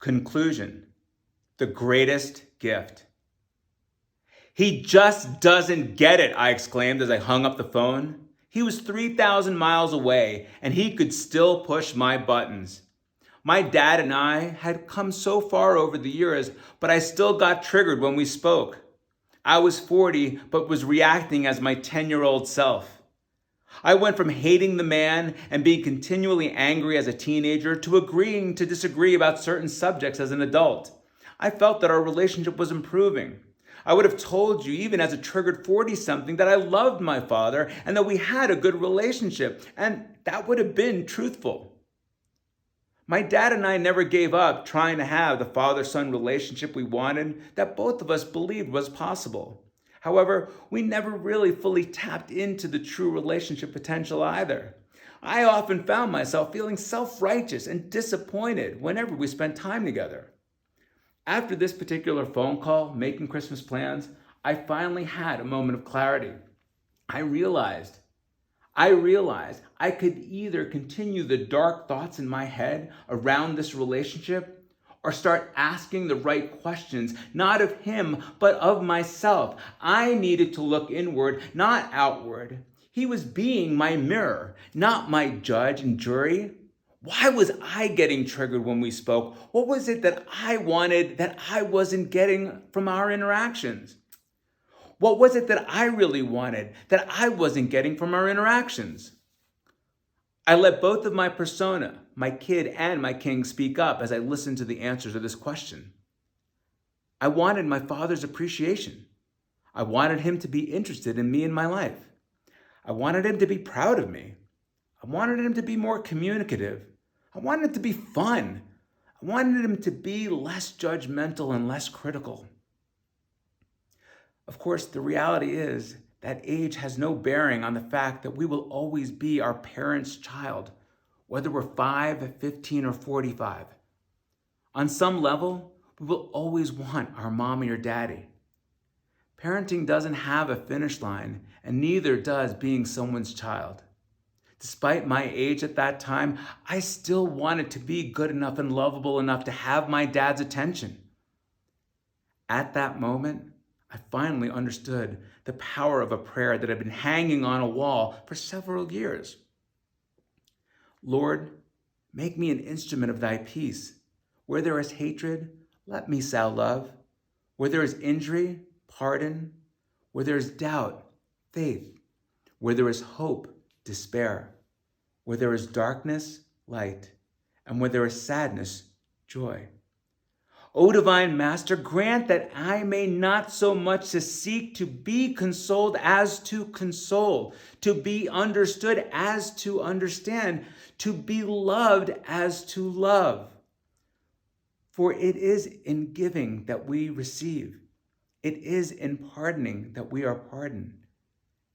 Conclusion: the greatest gift. He just doesn't get it, I exclaimed as I hung up the phone. He was 3,000 miles away, and he could still push my buttons. My dad and I had come so far over the years, but I still got triggered when we spoke. I was 40, but was reacting as my 10-year-old self. I went from hating the man and being continually angry as a teenager to agreeing to disagree about certain subjects as an adult. I felt that our relationship was improving. I would have told you, even as a triggered 40-something, that I loved my father and that we had a good relationship, and that would have been truthful. My dad and I never gave up trying to have the father-son relationship we wanted, that both of us believed was possible. However, we never really fully tapped into the true relationship potential either. I often found myself feeling self-righteous and disappointed whenever we spent time together. After this particular phone call, making Christmas plans, I finally had a moment of clarity. I realized I could either continue the dark thoughts in my head around this relationship or start asking the right questions, not of him, but of myself. I needed to look inward, not outward. He was being my mirror, not my judge and jury. Why was I getting triggered when we spoke? What was it that I wanted that I wasn't getting from our interactions? What was it that I really wanted that I wasn't getting from our interactions? I let both of my persona, my kid and my king, speak up as I listened to the answers to this question. I wanted my father's appreciation. I wanted him to be interested in me and my life. I wanted him to be proud of me. I wanted him to be more communicative. I wanted it to be fun. I wanted him to be less judgmental and less critical. Of course, the reality is that age has no bearing on the fact that we will always be our parents' child, whether we're 5, 15, or 45. On some level, we will always want our mommy or daddy. Parenting doesn't have a finish line, and neither does being someone's child. Despite my age at that time, I still wanted to be good enough and lovable enough to have my dad's attention. At that moment, I finally understood the power of a prayer that had been hanging on a wall for several years. Lord, make me an instrument of thy peace. Where there is hatred, let me sow love. Where there is injury, pardon. Where there is doubt, faith. Where there is hope, despair. Where there is darkness, light. And where there is sadness, joy. O divine Master, grant that I may not so much to seek to be consoled as to console, to be understood as to understand, to be loved as to love. For it is in giving that we receive. It is in pardoning that we are pardoned.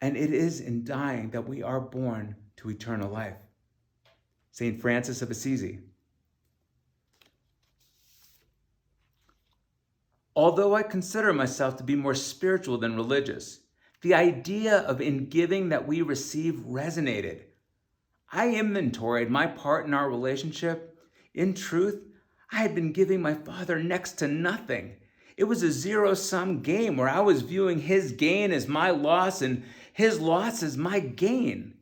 And it is in dying that we are born to eternal life. St. Francis of Assisi. Although I consider myself to be more spiritual than religious, the idea of in giving that we receive resonated. I inventoried my part in our relationship. In truth, I had been giving my father next to nothing. It was a zero-sum game where I was viewing his gain as my loss and his loss as my gain.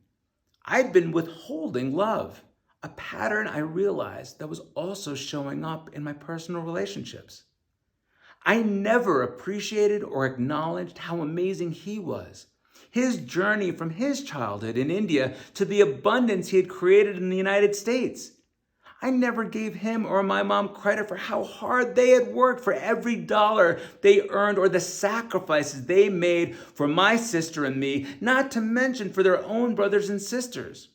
I'd been withholding love, a pattern I realized that was also showing up in my personal relationships. I never appreciated or acknowledged how amazing he was. His journey from his childhood in India to the abundance he had created in the United States. I never gave him or my mom credit for how hard they had worked for every dollar they earned or the sacrifices they made for my sister and me, not to mention for their own brothers and sisters.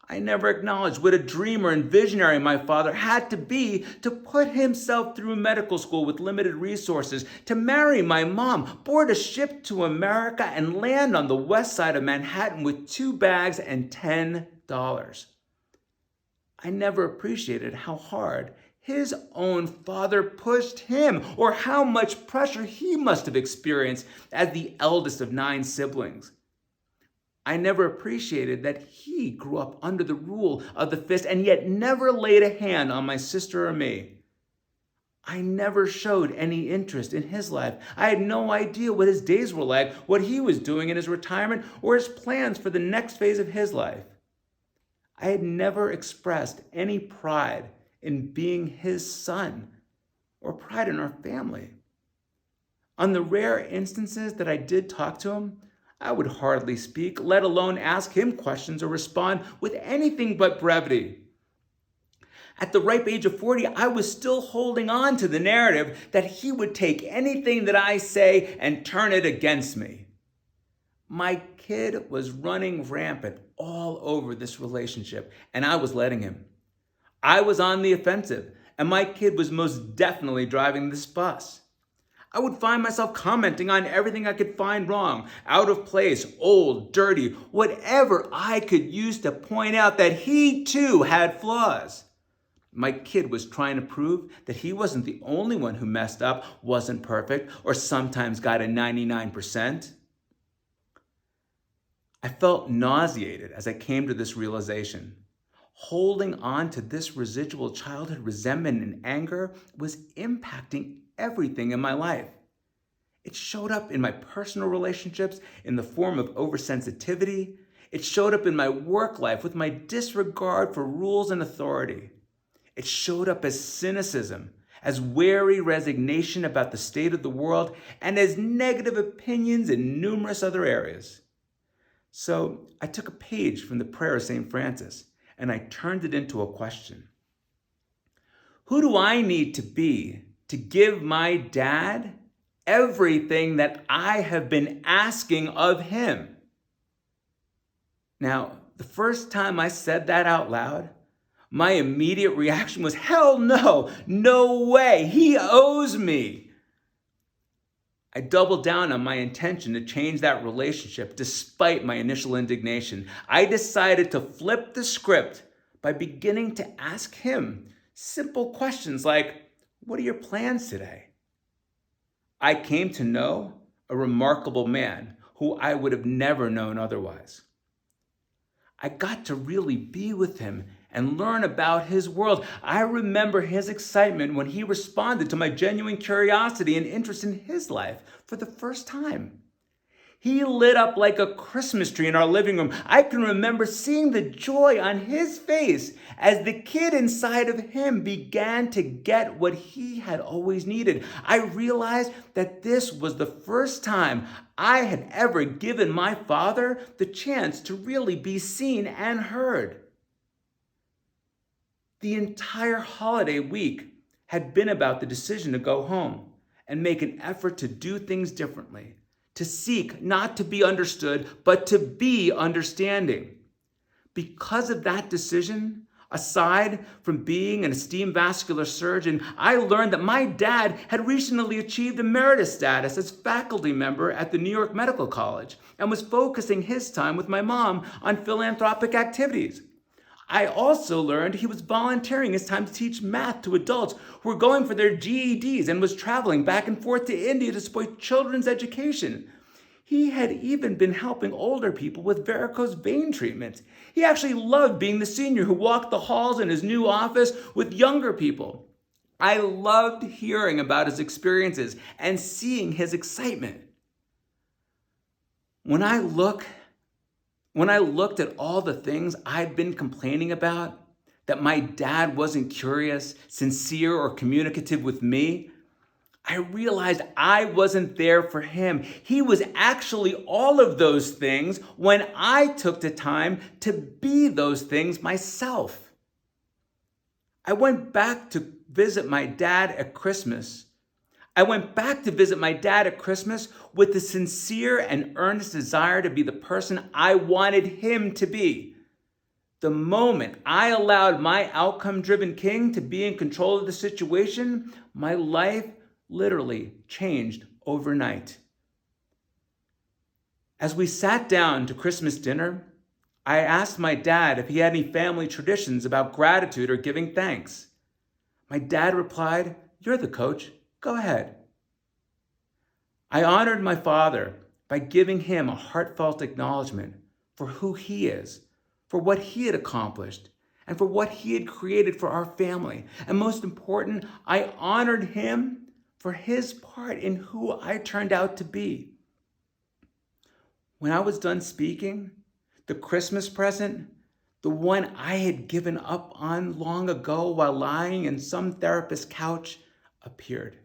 I never acknowledged what a dreamer and visionary my father had to be to put himself through medical school with limited resources, to marry my mom, board a ship to America, and land on the west side of Manhattan with 2 bags and $10. I never appreciated how hard his own father pushed him, or how much pressure he must have experienced as the eldest of 9 siblings. I never appreciated that he grew up under the rule of the fist and yet never laid a hand on my sister or me. I never showed any interest in his life. I had no idea what his days were like, what he was doing in his retirement, or his plans for the next phase of his life. I had never expressed any pride in being his son or pride in our family. On the rare instances that I did talk to him, I would hardly speak, let alone ask him questions or respond with anything but brevity. At the ripe age of 40, I was still holding on to the narrative that he would take anything that I say and turn it against me. My kid was running rampant all over this relationship, and I was letting him. I was on the offensive, and my kid was most definitely driving this bus. I would find myself commenting on everything I could find wrong, out of place, old, dirty, whatever I could use to point out that he too had flaws. My kid was trying to prove that he wasn't the only one who messed up, wasn't perfect, or sometimes got a 99%. I felt nauseated as I came to this realization. Holding on to this residual childhood resentment and anger was impacting everything in my life. It showed up in my personal relationships in the form of oversensitivity. It showed up in my work life with my disregard for rules and authority. It showed up as cynicism, as wary resignation about the state of the world, and as negative opinions in numerous other areas. So I took a page from the prayer of St. Francis, and I turned it into a question. Who do I need to be to give my dad everything that I have been asking of him? Now, the first time I said that out loud, my immediate reaction was, hell no, no way, he owes me. I doubled down on my intention to change that relationship despite my initial indignation. I decided to flip the script by beginning to ask him simple questions like, what are your plans today? I came to know a remarkable man who I would have never known otherwise. I got to really be with him and learn about his world. I remember his excitement when he responded to my genuine curiosity and interest in his life for the first time. He lit up like a Christmas tree in our living room. I can remember seeing the joy on his face as the kid inside of him began to get what he had always needed. I realized that this was the first time I had ever given my father the chance to really be seen and heard. The entire holiday week had been about the decision to go home and make an effort to do things differently, to seek not to be understood, but to be understanding. Because of that decision, aside from being an esteemed vascular surgeon, I learned that my dad had recently achieved emeritus status as faculty member at the New York Medical College and was focusing his time with my mom on philanthropic activities. I also learned he was volunteering his time to teach math to adults who were going for their GEDs and was traveling back and forth to India to support children's education. He had even been helping older people with varicose vein treatments. He actually loved being the senior who walked the halls in his new office with younger people. I loved hearing about his experiences and seeing his excitement. When I looked at all the things I'd been complaining about, that my dad wasn't curious, sincere, or communicative with me, I realized I wasn't there for him. He was actually all of those things when I took the time to be those things myself. I went back to visit my dad at Christmas. with the sincere and earnest desire to be the person I wanted him to be. The moment I allowed my outcome-driven king to be in control of the situation, my life literally changed overnight. As we sat down to Christmas dinner, I asked my dad if he had any family traditions about gratitude or giving thanks. My dad replied, "You're the coach. Go ahead." I honored my father by giving him a heartfelt acknowledgement for who he is, for what he had accomplished, and for what he had created for our family. And most important, I honored him for his part in who I turned out to be. When I was done speaking, the Christmas present, the one I had given up on long ago while lying in some therapist's couch, appeared.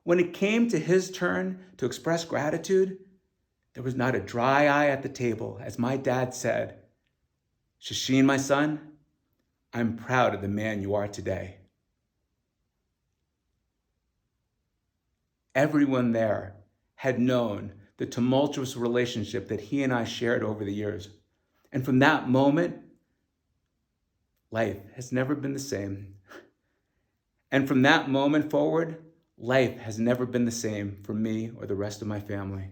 When it came to his turn to express gratitude, there was not a dry eye at the table, as my dad said, "Shasheen, my son, I'm proud of the man you are today." Everyone there had known the tumultuous relationship that he and I shared over the years. And from that moment, life has never been the same. And from that moment forward, life has never been the same for me or the rest of my family.